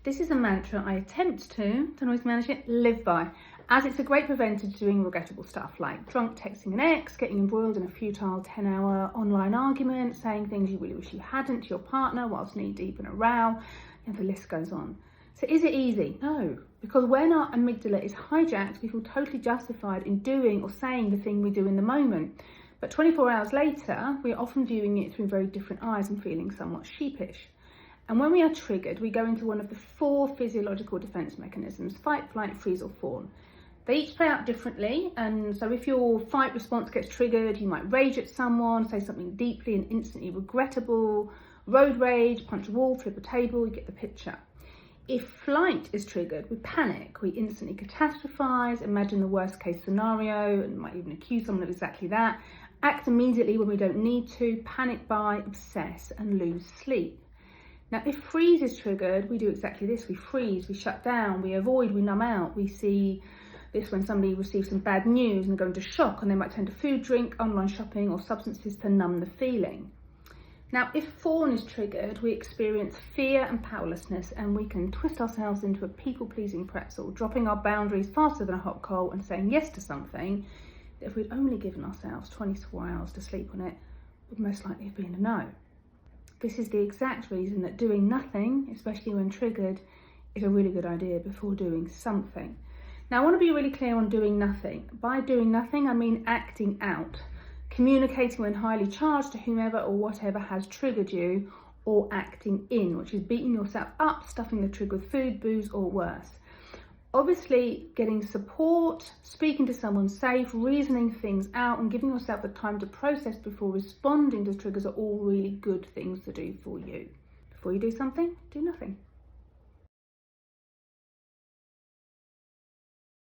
This is a mantra I attempt to, don't always manage it, live by, as it's a great preventer to doing regrettable stuff like drunk texting an ex, getting embroiled in a futile 10-hour online argument, saying things you really wish you hadn't to your partner whilst knee deep in a row, and the list goes on. So is it easy? No, because when our amygdala is hijacked, we feel totally justified in doing or saying the thing we do in the moment. But 24 hours later, we are often viewing it through very different eyes and feeling somewhat sheepish. And when we are triggered, we go into one of the 4 physiological defense mechanisms: fight, flight, freeze or fawn. They each play out differently, and so if your fight response gets triggered, you might rage at someone, say something deeply and instantly regrettable, road rage, punch a wall, flip a table, you get the picture. If flight is triggered, we panic, we instantly catastrophize, imagine the worst case scenario, and might even accuse someone of exactly that, act immediately when we don't need to, panic buy, obsess and lose sleep. Now, if freeze is triggered, we do exactly this. We freeze, we shut down, we avoid, we numb out. We see this when somebody receives some bad news and go into shock, and they might turn to food, drink, online shopping or substances to numb the feeling. Now, if fawn is triggered, we experience fear and powerlessness, and we can twist ourselves into a people-pleasing pretzel, dropping our boundaries faster than a hot coal and saying yes to something that if we'd only given ourselves 24 hours to sleep on it, would most likely have been a no. This is the exact reason that doing nothing, especially when triggered, is a really good idea before doing something. Now, I want to be really clear on doing nothing. By doing nothing, I mean acting out, communicating when highly charged to whomever or whatever has triggered you, or acting in, which is beating yourself up, stuffing the trigger with food, booze, or worse. Obviously, getting support, speaking to someone safe, reasoning things out, and giving yourself the time to process before responding to triggers are all really good things to do for you. Before you do something, do nothing.